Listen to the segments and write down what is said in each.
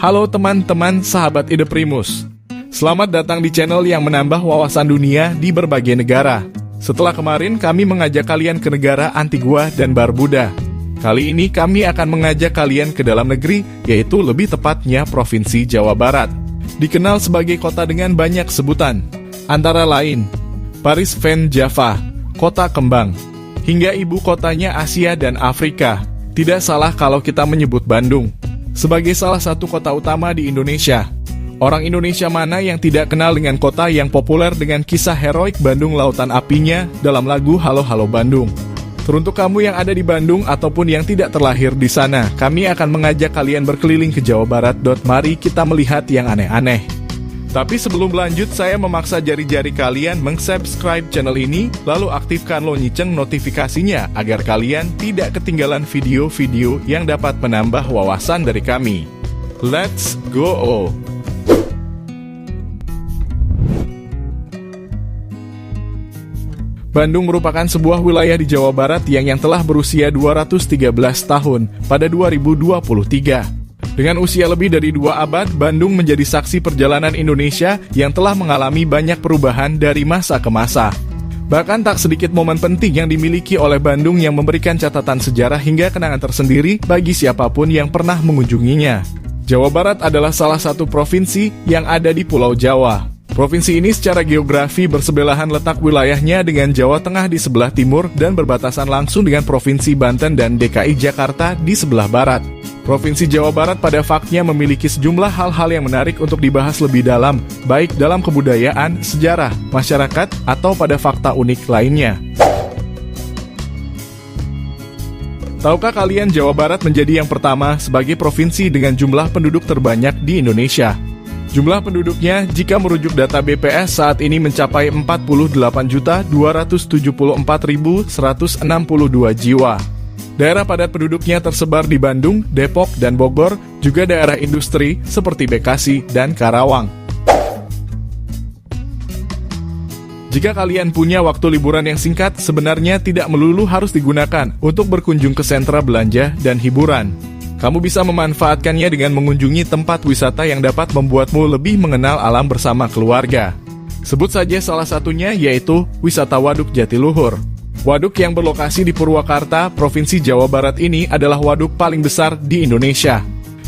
Halo teman-teman sahabat Ide Primus. Selamat datang di channel yang menambah wawasan dunia di berbagai negara. Setelah kemarin kami mengajak kalian ke negara Antigua dan Barbuda. Kali ini kami akan mengajak kalian ke dalam negeri, yaitu lebih tepatnya Provinsi Jawa Barat. Dikenal sebagai kota dengan banyak sebutan, antara lain Paris Van Java, Kota Kembang, hingga ibu kotanya Asia dan Afrika. Tidak salah kalau kita menyebut Bandung sebagai salah satu kota utama di Indonesia. Orang Indonesia mana yang tidak kenal dengan kota yang populer dengan kisah heroik Bandung Lautan Apinya dalam lagu Halo Halo Bandung. Teruntuk kamu yang ada di Bandung ataupun yang tidak terlahir di sana, kami akan mengajak kalian berkeliling ke Jawa Barat. Mari kita melihat yang aneh-aneh. Tapi sebelum lanjut, saya memaksa jari-jari kalian meng-subscribe channel ini, lalu aktifkan lonceng notifikasinya agar kalian tidak ketinggalan video-video yang dapat menambah wawasan dari kami. Let's go! Bandung merupakan sebuah wilayah di Jawa Barat yang telah berusia 213 tahun pada 2023. Dengan usia lebih dari 2 abad, Bandung menjadi saksi perjalanan Indonesia yang telah mengalami banyak perubahan dari masa ke masa. Bahkan tak sedikit momen penting yang dimiliki oleh Bandung yang memberikan catatan sejarah hingga kenangan tersendiri bagi siapapun yang pernah mengunjunginya. Jawa Barat adalah salah satu provinsi yang ada di Pulau Jawa. Provinsi ini secara geografi bersebelahan letak wilayahnya dengan Jawa Tengah di sebelah timur dan berbatasan langsung dengan Provinsi Banten dan DKI Jakarta di sebelah barat. Provinsi Jawa Barat pada faktanya memiliki sejumlah hal-hal yang menarik untuk dibahas lebih dalam, baik dalam kebudayaan, sejarah, masyarakat, atau pada fakta unik lainnya. Tahukah kalian Jawa Barat menjadi yang pertama sebagai provinsi dengan jumlah penduduk terbanyak di Indonesia? Jumlah penduduknya jika merujuk data BPS saat ini mencapai 48.274.162 jiwa. Daerah padat penduduknya tersebar di Bandung, Depok, dan Bogor, juga daerah industri seperti Bekasi dan Karawang. Jika kalian punya waktu liburan yang singkat, sebenarnya tidak melulu harus digunakan untuk berkunjung ke sentra belanja dan hiburan. Kamu bisa memanfaatkannya dengan mengunjungi tempat wisata yang dapat membuatmu lebih mengenal alam bersama keluarga. Sebut saja salah satunya yaitu wisata Waduk Jatiluhur. Waduk yang berlokasi di Purwakarta, Provinsi Jawa Barat ini adalah waduk paling besar di Indonesia.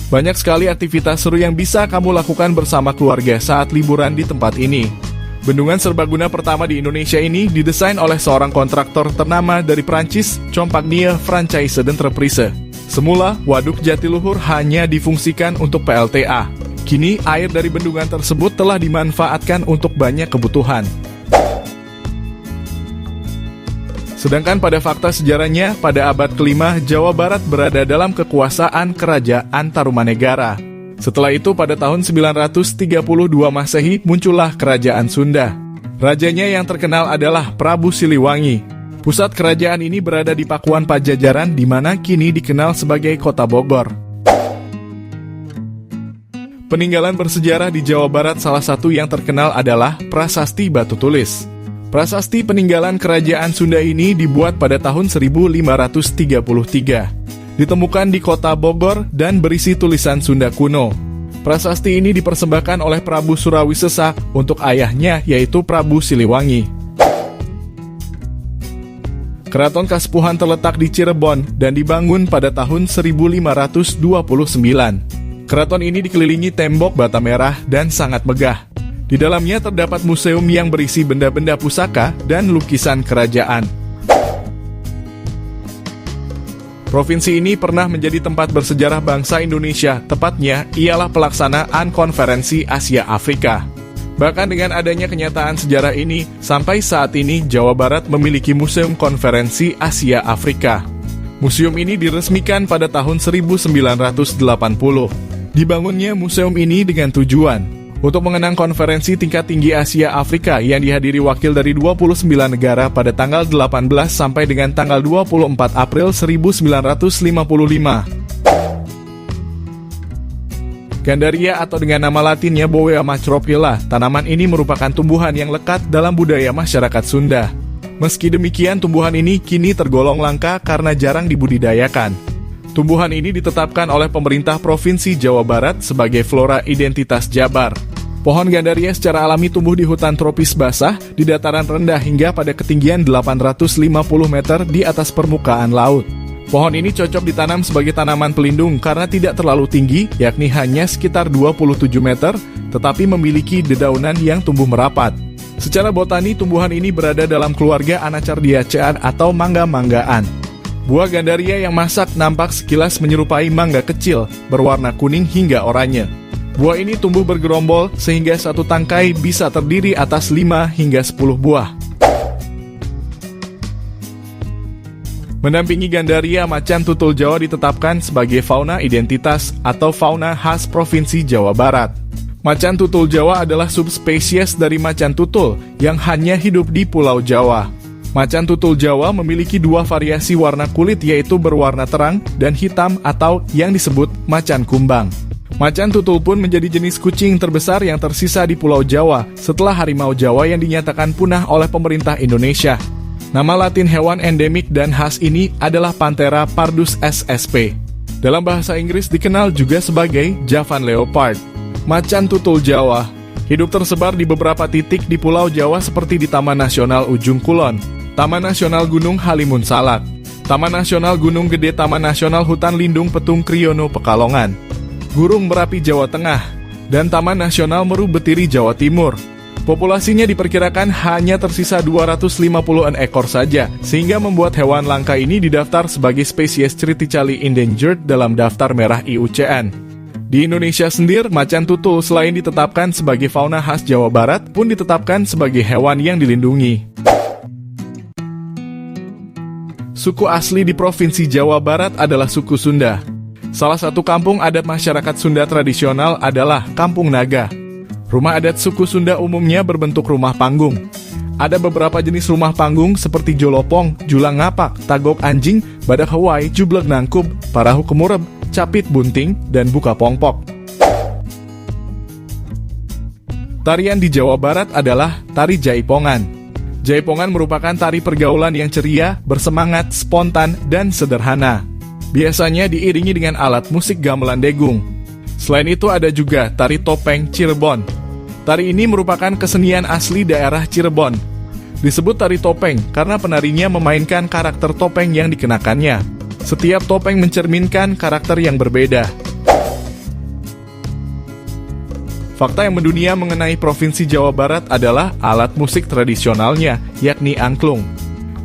Banyak sekali aktivitas seru yang bisa kamu lakukan bersama keluarga saat liburan di tempat ini. Bendungan serbaguna pertama di Indonesia ini didesain oleh seorang kontraktor ternama dari Prancis, Compagnie Francaise d'Entreprise. Semula, Waduk Jatiluhur hanya difungsikan untuk PLTA. Kini, air dari bendungan tersebut telah dimanfaatkan untuk banyak kebutuhan. Sedangkan pada fakta sejarahnya, pada abad ke-5, Jawa Barat berada dalam kekuasaan Kerajaan Tarumanegara. Setelah itu, pada tahun 932 Masehi, muncullah Kerajaan Sunda. Rajanya yang terkenal adalah Prabu Siliwangi. Pusat kerajaan ini berada di Pakuan Pajajaran, di mana kini dikenal sebagai Kota Bogor. Peninggalan bersejarah di Jawa Barat salah satu yang terkenal adalah Prasasti Batu Tulis. Prasasti peninggalan kerajaan Sunda ini dibuat pada tahun 1533. Ditemukan di kota Bogor dan berisi tulisan Sunda kuno. Prasasti ini dipersembahkan oleh Prabu Surawisesa untuk ayahnya yaitu Prabu Siliwangi. Keraton Kasepuhan terletak di Cirebon dan dibangun pada tahun 1529. Keraton ini dikelilingi tembok bata merah dan sangat megah. Di dalamnya terdapat museum yang berisi benda-benda pusaka dan lukisan kerajaan. Provinsi ini pernah menjadi tempat bersejarah bangsa Indonesia, tepatnya ialah pelaksanaan konferensi Asia Afrika. Bahkan dengan adanya kenyataan sejarah ini, sampai saat ini Jawa Barat memiliki Museum Konferensi Asia Afrika. Museum ini diresmikan pada tahun 1980. Dibangunnya museum ini dengan tujuan untuk mengenang konferensi tingkat tinggi Asia Afrika yang dihadiri wakil dari 29 negara pada tanggal 18 sampai dengan tanggal 24 April 1955. Gandaria atau dengan nama latinnya Bowea macrophylla, tanaman ini merupakan tumbuhan yang lekat dalam budaya masyarakat Sunda. Meski demikian, tumbuhan ini kini tergolong langka karena jarang dibudidayakan. Tumbuhan ini ditetapkan oleh pemerintah Provinsi Jawa Barat sebagai flora identitas Jabar. Pohon gandaria secara alami tumbuh di hutan tropis basah di dataran rendah hingga pada ketinggian 850 meter di atas permukaan laut. Pohon ini cocok ditanam sebagai tanaman pelindung karena tidak terlalu tinggi, yakni hanya sekitar 27 meter, tetapi memiliki dedaunan yang tumbuh merapat. Secara botani, tumbuhan ini berada dalam keluarga Anacardiaceae atau mangga-manggaan. Buah gandaria yang masak nampak sekilas menyerupai mangga kecil, berwarna kuning hingga oranye. Buah ini tumbuh bergerombol sehingga satu tangkai bisa terdiri atas 5 hingga 10 buah. Mendampingi gandaria, macan tutul Jawa ditetapkan sebagai fauna identitas atau fauna khas Provinsi Jawa Barat. Macan tutul Jawa adalah subspesies dari macan tutul yang hanya hidup di Pulau Jawa. Macan tutul Jawa memiliki 2 variasi warna kulit, yaitu berwarna terang dan hitam atau yang disebut macan kumbang. Macan tutul pun menjadi jenis kucing terbesar yang tersisa di Pulau Jawa setelah harimau Jawa yang dinyatakan punah oleh pemerintah Indonesia. Nama latin hewan endemik dan khas ini adalah Panthera pardus ssp. Dalam bahasa Inggris dikenal juga sebagai Javan Leopard. Macan tutul Jawa hidup tersebar di beberapa titik di Pulau Jawa seperti di Taman Nasional Ujung Kulon, Taman Nasional Gunung Halimun Salak, Taman Nasional Gunung Gede, Taman Nasional Hutan Lindung Petung Kriono Pekalongan, Gurun Merapi Jawa Tengah, dan Taman Nasional Meru Betiri Jawa Timur. Populasinya diperkirakan hanya tersisa 250-an ekor saja, sehingga membuat hewan langka ini didaftar sebagai spesies critically endangered dalam daftar merah IUCN. Di Indonesia sendiri, macan tutul selain ditetapkan sebagai fauna khas Jawa Barat, pun ditetapkan sebagai hewan yang dilindungi. Suku asli di Provinsi Jawa Barat adalah suku Sunda. Salah satu kampung adat masyarakat Sunda tradisional adalah Kampung Naga. Rumah adat suku Sunda umumnya berbentuk rumah panggung. Ada beberapa jenis rumah panggung seperti jolopong, julang ngapak, tagok anjing, badak Hawaii, jublek nangkub, parahu kemureb, capit bunting, dan buka pongpok. Tarian di Jawa Barat adalah tari jaipongan. Jaipongan merupakan tari pergaulan yang ceria, bersemangat, spontan, dan sederhana. Biasanya diiringi dengan alat musik gamelan degung. Selain itu ada juga tari topeng Cirebon. Tari ini merupakan kesenian asli daerah Cirebon. Disebut tari topeng karena penarinya memainkan karakter topeng yang dikenakannya. Setiap topeng mencerminkan karakter yang berbeda. Fakta yang mendunia mengenai Provinsi Jawa Barat adalah alat musik tradisionalnya, yakni angklung.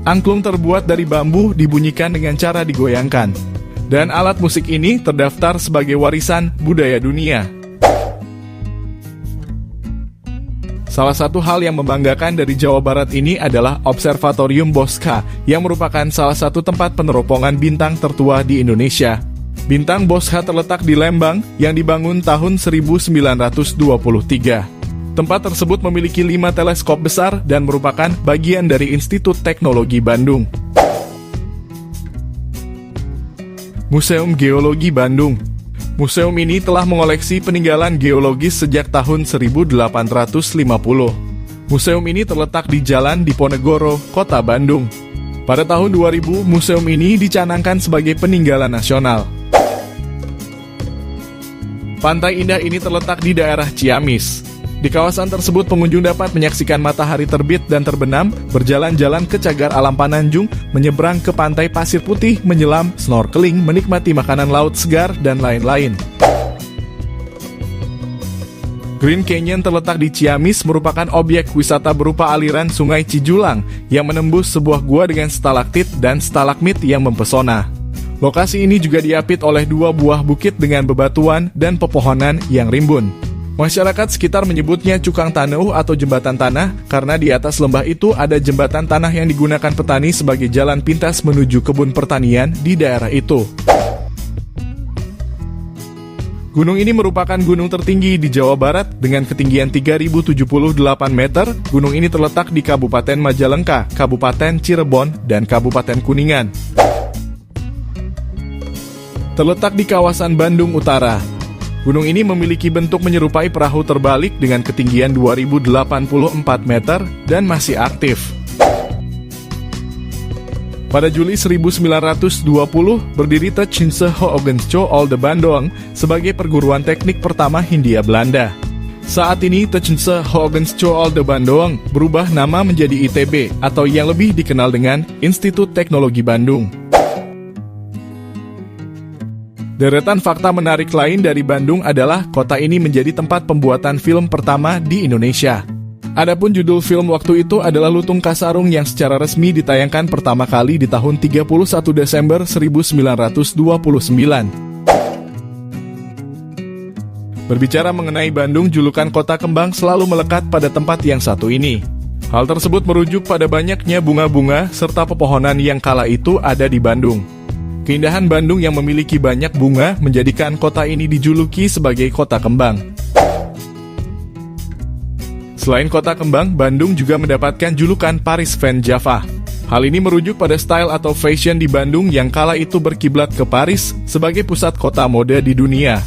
Angklung terbuat dari bambu dibunyikan dengan cara digoyangkan. Dan alat musik ini terdaftar sebagai warisan budaya dunia. Salah satu hal yang membanggakan dari Jawa Barat ini adalah Observatorium Bosca, yang merupakan salah satu tempat peneropongan bintang tertua di Indonesia. Bintang Bosca terletak di Lembang yang dibangun tahun 1923. Tempat tersebut memiliki 5 teleskop besar dan merupakan bagian dari Institut Teknologi Bandung. Museum Geologi Bandung. Museum ini telah mengoleksi peninggalan geologis sejak tahun 1850. Museum ini terletak di Jalan Diponegoro, Kota Bandung. Pada tahun 2000, museum ini dicanangkan sebagai peninggalan nasional. Pantai indah ini terletak di daerah Ciamis. Di kawasan tersebut pengunjung dapat menyaksikan matahari terbit dan terbenam, berjalan-jalan ke cagar alam Pananjung, menyeberang ke pantai pasir putih, menyelam, snorkeling, menikmati makanan laut segar, dan lain-lain. Green Canyon terletak di Ciamis merupakan objek wisata berupa aliran sungai Cijulang yang menembus sebuah gua dengan stalaktit dan stalagmit yang mempesona. Lokasi ini juga diapit oleh 2 buah bukit dengan bebatuan dan pepohonan yang rimbun. Masyarakat sekitar menyebutnya Cukang Tanuh atau jembatan tanah karena di atas lembah itu ada jembatan tanah yang digunakan petani sebagai jalan pintas menuju kebun pertanian di daerah itu. Gunung ini merupakan gunung tertinggi di Jawa Barat dengan ketinggian 3078 meter. Gunung ini terletak di Kabupaten Majalengka, Kabupaten Cirebon, dan Kabupaten Kuningan. Terletak di kawasan Bandung Utara. Gunung ini memiliki bentuk menyerupai perahu terbalik dengan ketinggian 2084 meter dan masih aktif. Pada Juli 1920, berdiri Technische Hogeschool de Bandung sebagai perguruan teknik pertama Hindia Belanda. Saat ini Technische Hogeschool de Bandung berubah nama menjadi ITB atau yang lebih dikenal dengan Institut Teknologi Bandung. Deretan fakta menarik lain dari Bandung adalah kota ini menjadi tempat pembuatan film pertama di Indonesia. Adapun judul film waktu itu adalah Lutung Kasarung yang secara resmi ditayangkan pertama kali di tahun 31 Desember 1929. Berbicara mengenai Bandung, julukan kota kembang selalu melekat pada tempat yang satu ini. Hal tersebut merujuk pada banyaknya bunga-bunga serta pepohonan yang kala itu ada di Bandung. Keindahan Bandung yang memiliki banyak bunga menjadikan kota ini dijuluki sebagai kota kembang. Selain kota kembang, Bandung juga mendapatkan julukan Paris Van Java. Hal ini merujuk pada style atau fashion di Bandung yang kala itu berkiblat ke Paris sebagai pusat kota mode di dunia.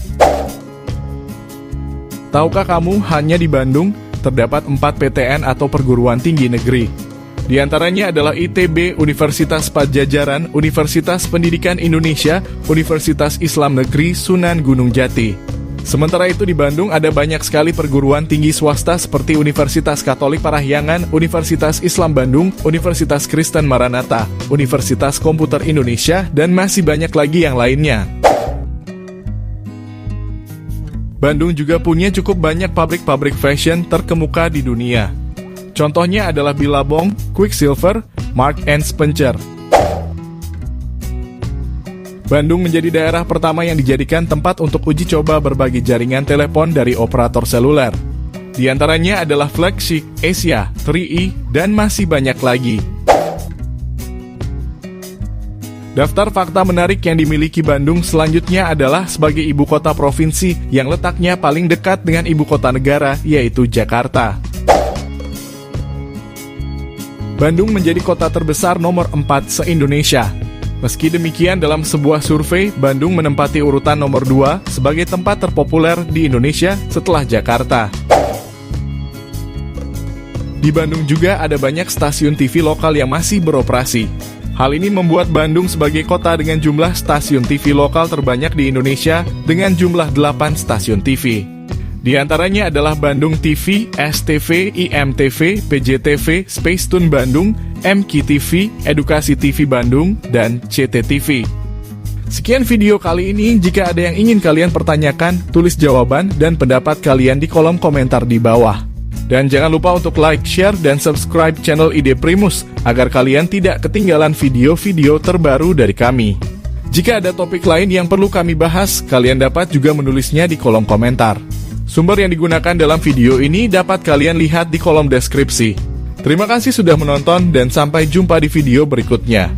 Tahukah kamu, hanya di Bandung terdapat 4 PTN atau perguruan tinggi negeri. Di antaranya adalah ITB, Universitas Padjadjaran, Universitas Pendidikan Indonesia, Universitas Islam Negeri Sunan Gunung Jati. Sementara itu di Bandung ada banyak sekali perguruan tinggi swasta seperti Universitas Katolik Parahyangan, Universitas Islam Bandung, Universitas Kristen Maranatha, Universitas Komputer Indonesia, dan masih banyak lagi yang lainnya. Bandung juga punya cukup banyak pabrik-pabrik fashion terkemuka di dunia. Contohnya adalah Billabong, Quiksilver, Mark & Spencer. Bandung menjadi daerah pertama yang dijadikan tempat untuk uji coba berbagai jaringan telepon dari operator seluler. Di antaranya adalah Flexi, Asia, 3E, dan masih banyak lagi. Daftar fakta menarik yang dimiliki Bandung selanjutnya adalah sebagai ibu kota provinsi yang letaknya paling dekat dengan ibu kota negara, yaitu Jakarta. Bandung menjadi kota terbesar nomor 4 se-Indonesia. Meski demikian, dalam sebuah survei, Bandung menempati urutan nomor 2 sebagai tempat terpopuler di Indonesia setelah Jakarta. Di Bandung juga ada banyak stasiun TV lokal yang masih beroperasi. Hal ini membuat Bandung sebagai kota dengan jumlah stasiun TV lokal terbanyak di Indonesia dengan jumlah 8 stasiun TV. Di antaranya adalah Bandung TV, STV, IMTV, PJTV, Spacetoon Bandung, MKTV, Edukasi TV Bandung, dan CTTV. Sekian video kali ini. Jika ada yang ingin kalian pertanyakan, tulis jawaban dan pendapat kalian di kolom komentar di bawah. Dan jangan lupa untuk like, share, dan subscribe channel Ide Primus agar kalian tidak ketinggalan video-video terbaru dari kami. Jika ada topik lain yang perlu kami bahas, kalian dapat juga menulisnya di kolom komentar. Sumber yang digunakan dalam video ini dapat kalian lihat di kolom deskripsi. Terima kasih sudah menonton dan sampai jumpa di video berikutnya.